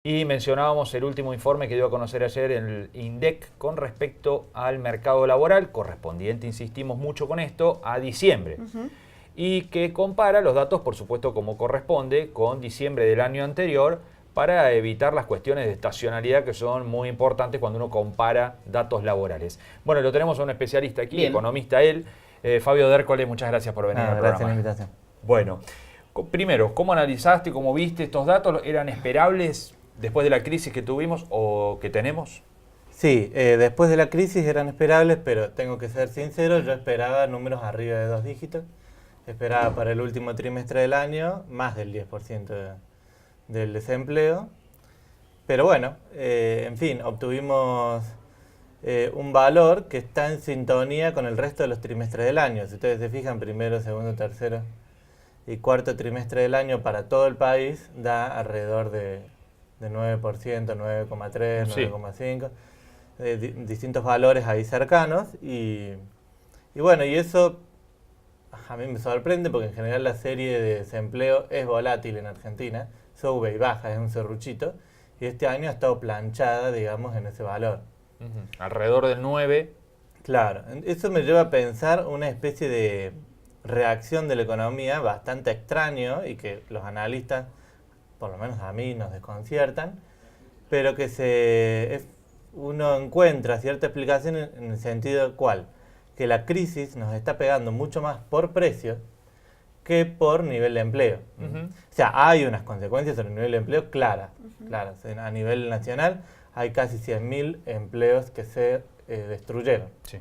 Y mencionábamos el último informe que dio a conocer ayer el INDEC con respecto al mercado laboral, correspondiente, insistimos mucho con esto, a diciembre. Y que compara los datos, por supuesto, como corresponde, con diciembre del año anterior, para evitar las cuestiones de estacionalidad que son muy importantes cuando uno compara datos laborales. Bueno, lo tenemos a un especialista aquí, economista él, Fabio Dércole, muchas gracias por venir al programa. Gracias por la invitación. Bueno, primero, ¿cómo analizaste, cómo viste estos datos? ¿Eran esperables después de la crisis que tuvimos o que tenemos? Sí, después de la crisis eran esperables, pero tengo que ser sincero, yo esperaba números arriba de 2 dígitos. Esperaba para el último trimestre del año más del 10% del desempleo. Pero bueno, en fin, obtuvimos un valor que está en sintonía con el resto de los trimestres del año. Si ustedes se fijan, primero, segundo, tercero y cuarto trimestre del año para todo el país da alrededor de 9%, 9,3%, Sí. 9,5%, distintos valores ahí cercanos. Y bueno, y eso a mí me sorprende porque en general la serie de desempleo es volátil en Argentina, sube y baja, es un serruchito, y este año ha estado planchada, digamos, en ese valor. Alrededor del 9%. Claro, eso me lleva a pensar una especie de reacción de la economía bastante extraño y que los analistas, por lo menos a mí, nos desconciertan, pero que uno encuentra cierta explicación en el sentido cual, que la crisis nos está pegando mucho más por precio que por nivel de empleo. O sea, hay unas consecuencias sobre el nivel de empleo claras. A nivel nacional hay casi 100.000 empleos que se destruyeron. Sí.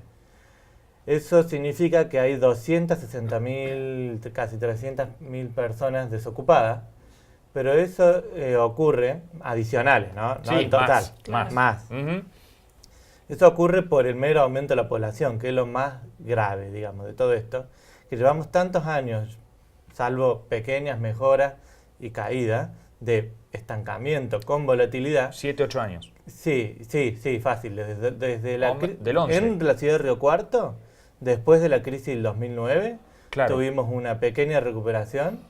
Eso significa que hay 260.000, casi 300.000 personas desocupadas, pero eso ocurre, adicionales, ¿no? Sí, no en total, más. Eso ocurre por el mero aumento de la población, que es lo más grave, digamos, de todo esto, que llevamos tantos años, salvo pequeñas mejoras y caídas, de estancamiento con volatilidad. 7, 8 años. Sí, fácil. Desde del 11. En la ciudad de Río Cuarto, después de la crisis del 2009, Claro. tuvimos una pequeña recuperación,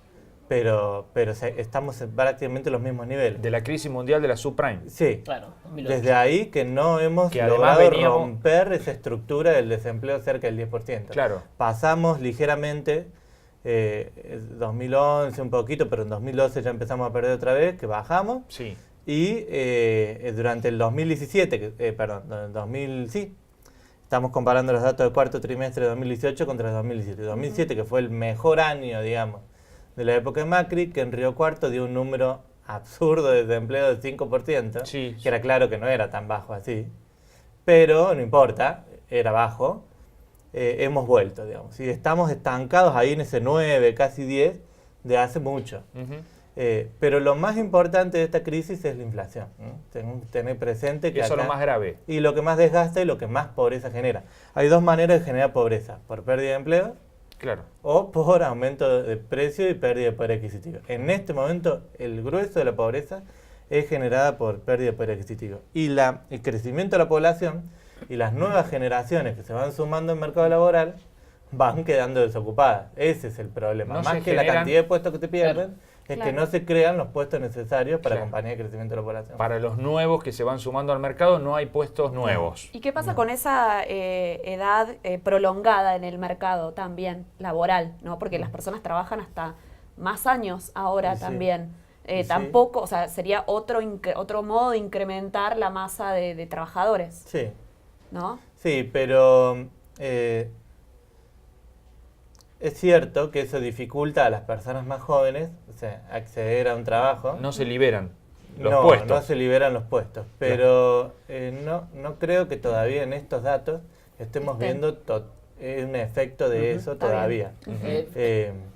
pero estamos prácticamente en los mismos niveles. De la crisis mundial de la subprime. Sí, Claro, 2008. desde ahí que no hemos Que además logrado romper esa estructura del desempleo cerca del 10%. Claro. Pasamos ligeramente, 2011 un poquito, pero en 2012 ya empezamos a perder otra vez, que bajamos. Sí. Y durante el 2017, estamos comparando los datos del cuarto trimestre de 2018 contra el 2017. 2017, que fue el mejor año, digamos, de la época de Macri, que en Río Cuarto dio un número absurdo de desempleo del 5%, Sí. que era claro que no era tan bajo así, pero no importa, era bajo. Hemos vuelto, digamos, y estamos estancados ahí en ese 9, casi 10, de hace mucho. Pero lo más importante de esta crisis es la inflación, ¿no? Tenemos que tener presente que Eso es acá, lo más grave. y lo que más desgasta y lo que más pobreza genera. Hay dos maneras de generar pobreza: por pérdida de empleo, Claro. o por aumento de precio y pérdida de poder adquisitivo. En este momento, el grueso de la pobreza es generada por pérdida de poder adquisitivo. Y el crecimiento de la población y las nuevas generaciones que se van sumando al mercado laboral van quedando desocupadas. Ese es el problema. No Más se que la generan- cantidad de puestos que te pierden, es Claro. que no se crean los puestos necesarios para Claro. acompañar el crecimiento de la población. Para los nuevos que se van sumando al mercado no hay puestos nuevos. ¿Y qué pasa con esa edad prolongada en el mercado también laboral, ¿no? Porque las personas trabajan hasta más años ahora Sí. también. Sí. Tampoco, o sea, sería otro modo de incrementar la masa de trabajadores, Sí, ¿no? sí, pero es cierto que eso dificulta a las personas más jóvenes, o sea, acceder a un trabajo. No se liberan los No, puestos. no se liberan los puestos, pero no creo que todavía en estos datos estemos Estén. viendo un efecto de eso Está todavía. bien.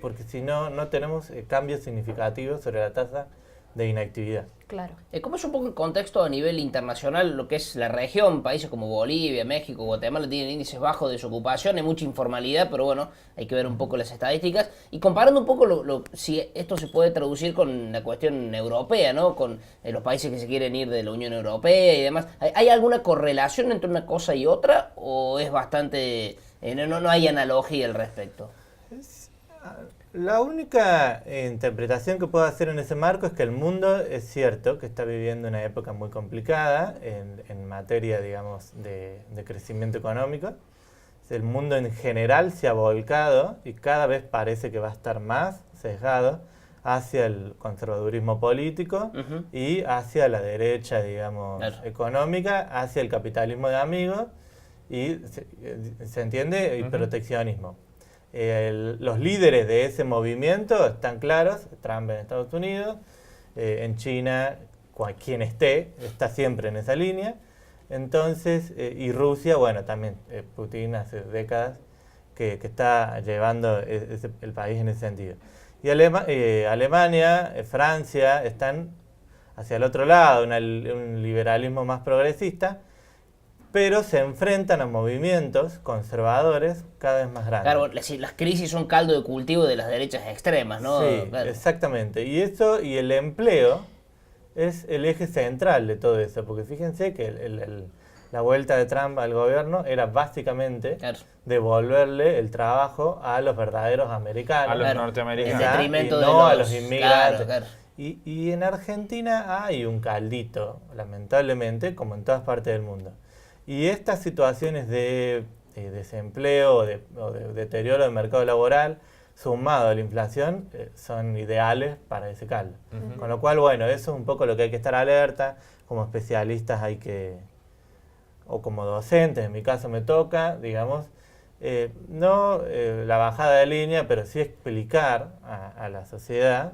Porque si no, no tenemos cambios significativos sobre la tasa de inactividad. Claro. ¿Cómo es un poco el contexto a nivel internacional, lo que es la región? Países como Bolivia, México, Guatemala tienen índices bajos de desocupación, hay mucha informalidad, pero bueno, hay que ver un poco las estadísticas. Y comparando un poco si esto se puede traducir con la cuestión europea, ¿no? Con los países que se quieren ir de la Unión Europea y demás. ¿Hay alguna correlación entre una cosa y otra? ¿O es bastante... no hay analogía al respecto? La única interpretación que puedo hacer en ese marco es que el mundo es cierto que está viviendo una época muy complicada en materia, digamos, de crecimiento económico. El mundo en general se ha volcado y cada vez parece que va a estar más sesgado hacia el conservadurismo político y hacia la derecha, digamos, económica, hacia el capitalismo de amigos y, ¿se entiende? Y proteccionismo. Los líderes de ese movimiento están claros: Trump en Estados Unidos, en China, quien esté, está siempre en esa línea. Entonces, y Rusia, bueno, también Putin hace décadas que está llevando el país en ese sentido. Y Alemania, Francia, están hacia el otro lado, un liberalismo más progresista, pero se enfrentan a movimientos conservadores cada vez más grandes. Claro, las crisis son caldo de cultivo de las derechas extremas, ¿no? Sí, claro. Exactamente. Y eso, y el empleo es el eje central de todo eso, porque fíjense que la vuelta de Trump al gobierno era básicamente devolverle el trabajo a los verdaderos americanos. A los norteamericanos. En detrimento y no de a los inmigrantes. Claro. Y en Argentina hay un caldito, lamentablemente, como en todas partes del mundo. Y estas situaciones de desempleo o de deterioro del mercado laboral, sumado a la inflación, son ideales para ese caldo. Con lo cual, bueno, eso es un poco lo que hay que estar alerta. Como especialistas hay que, o como docentes, en mi caso me toca, digamos, no la bajada de línea, pero sí explicar a la sociedad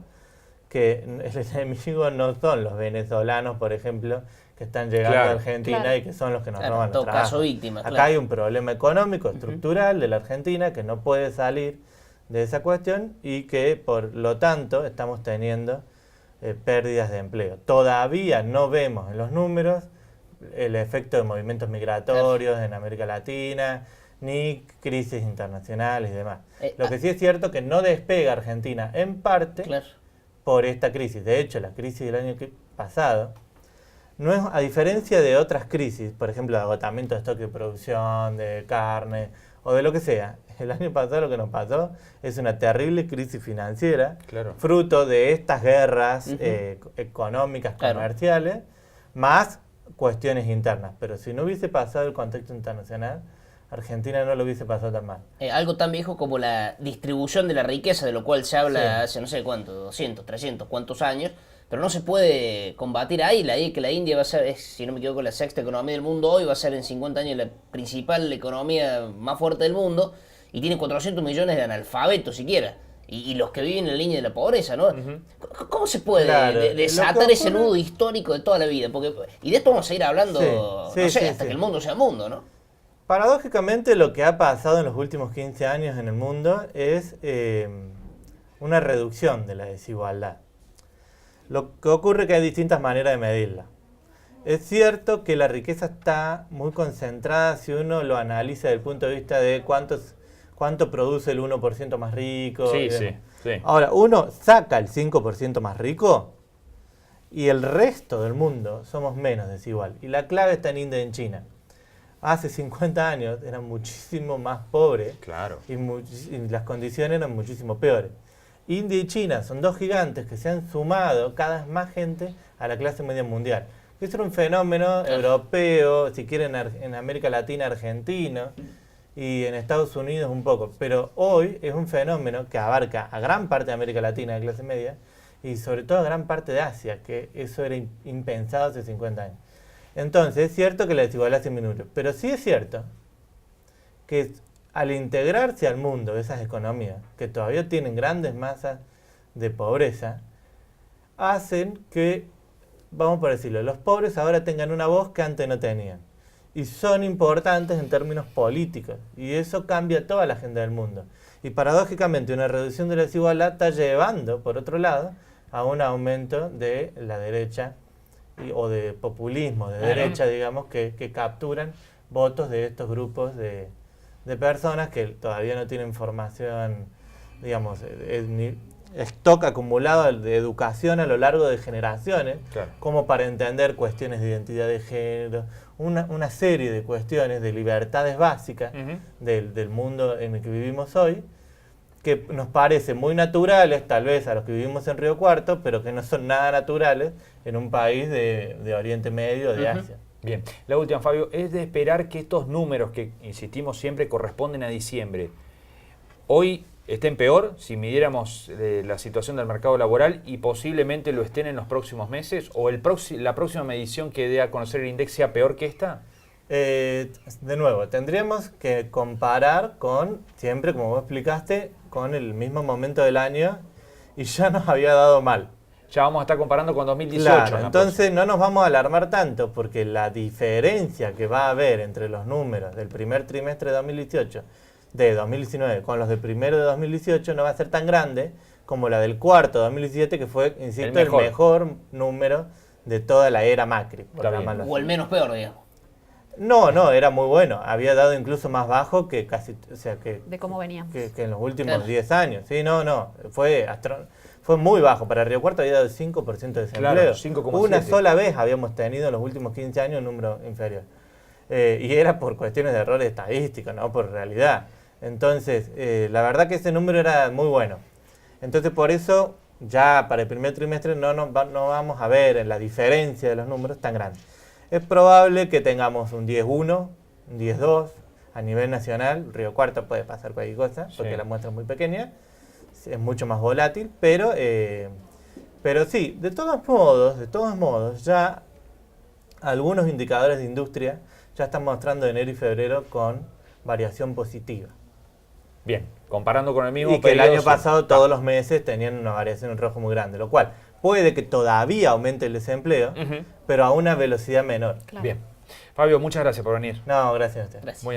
que el enemigo no son los venezolanos, por ejemplo, que están llegando a Argentina y que son los que nos roban los trabajos. Caso víctimas, Acá hay un problema económico, estructural de la Argentina que no puede salir de esa cuestión y que por lo tanto estamos teniendo pérdidas de empleo. Todavía no vemos en los números el efecto de movimientos migratorios en América Latina, ni crisis internacionales y demás. Lo que sí es cierto que no despega Argentina en parte por esta crisis. De hecho, la crisis del año pasado no es, a diferencia de otras crisis, por ejemplo, de agotamiento de stock de producción, de carne o de lo que sea, el año pasado lo que nos pasó es una terrible crisis financiera, fruto de estas guerras económicas, comerciales, más cuestiones internas. Pero si no hubiese pasado el contexto internacional, Argentina no lo hubiese pasado tan mal. Algo tan viejo como la distribución de la riqueza, de lo cual se habla hace no sé cuánto, 200, 300, cuántos años, pero no se puede combatir ahí. Que la India va a ser, si no me equivoco, la sexta economía del mundo hoy, va a ser en 50 años la principal economía más fuerte del mundo, y tiene 400 millones de analfabetos siquiera. Y los que viven en la línea de la pobreza, ¿no? ¿Cómo se puede desatar ese nudo histórico de toda la vida? Y de esto vamos a ir hablando, hasta que el mundo sea mundo, ¿no? Paradójicamente, lo que ha pasado en los últimos 15 años en el mundo es una reducción de la desigualdad. Lo que ocurre es que hay distintas maneras de medirla. Es cierto que la riqueza está muy concentrada si uno lo analiza desde el punto de vista de cuánto produce el 1% más rico. Sí. Ahora, uno saca el 5% más rico y el resto del mundo somos menos desigual. Y la clave está en India y en China. Hace 50 años eran muchísimo más pobres y las condiciones eran muchísimo peores. India y China son dos gigantes que se han sumado cada vez más gente a la clase media mundial. Eso era un fenómeno europeo, si quieren en América Latina, argentino, y en Estados Unidos un poco. Pero hoy es un fenómeno que abarca a gran parte de América Latina de clase media y sobre todo a gran parte de Asia, que eso era impensado hace 50 años. Entonces, es cierto que la desigualdad disminuye, pero sí es cierto que al integrarse al mundo esas economías, que todavía tienen grandes masas de pobreza, hacen que, vamos por decirlo, los pobres ahora tengan una voz que antes no tenían. Y son importantes en términos políticos, y eso cambia toda la agenda del mundo. Y paradójicamente, una reducción de la desigualdad está llevando, por otro lado, a un aumento de la derecha o de populismo de derecha, digamos, que capturan votos de estos grupos de personas que todavía no tienen formación, digamos, stock acumulado de educación a lo largo de generaciones, como para entender cuestiones de identidad de género, una serie de cuestiones de libertades básicas del mundo en el que vivimos hoy, que nos parecen muy naturales, tal vez a los que vivimos en Río Cuarto, pero que no son nada naturales en un país de Oriente Medio, de Asia. Bien, la última, Fabio, es de esperar que estos números que, insistimos siempre, corresponden a diciembre, hoy estén peor si midiéramos la situación del mercado laboral y posiblemente lo estén en los próximos meses, o la próxima medición que dé a conocer el INDEC sea peor que esta. De nuevo, tendríamos que comparar con, siempre como vos explicaste, con el mismo momento del año y ya nos había dado mal. Ya vamos a estar comparando con 2018. Claro, entonces no nos vamos a alarmar tanto porque la diferencia que va a haber entre los números del primer trimestre de 2018, de 2019 con los del primero de 2018 no va a ser tan grande como la del cuarto de 2017, que fue, insisto, el mejor número de toda la era Macri. Por llamarlo así. O el menos peor, digamos. No, era muy bueno. Había dado incluso más bajo que casi, o sea, que De cómo veníamos. que en los últimos 10 años. Sí, fue muy bajo. Para Río Cuarto había dado el 5% de desempleo. Claro, 5,7. Una sola vez habíamos tenido en los últimos 15 años un número inferior. Y era por cuestiones de errores estadísticos, no por realidad. Entonces, la verdad que ese número era muy bueno. Entonces, por eso, ya para el primer trimestre no vamos a ver la diferencia de los números tan grande. Es probable que tengamos un 10-1, un 10-2 a nivel nacional. Río Cuarto puede pasar cualquier cosa, porque la muestra es muy pequeña, es mucho más volátil, pero sí, de todos modos, ya algunos indicadores de industria ya están mostrando enero y febrero con variación positiva. Bien, comparando con el mismo Y que el periodo, año pasado todos los meses tenían una variación en rojo muy grande, lo cual puede que todavía aumente el desempleo, pero a una velocidad menor. Claro. Bien. Fabio, muchas gracias por venir. No, gracias a usted. Gracias. Muy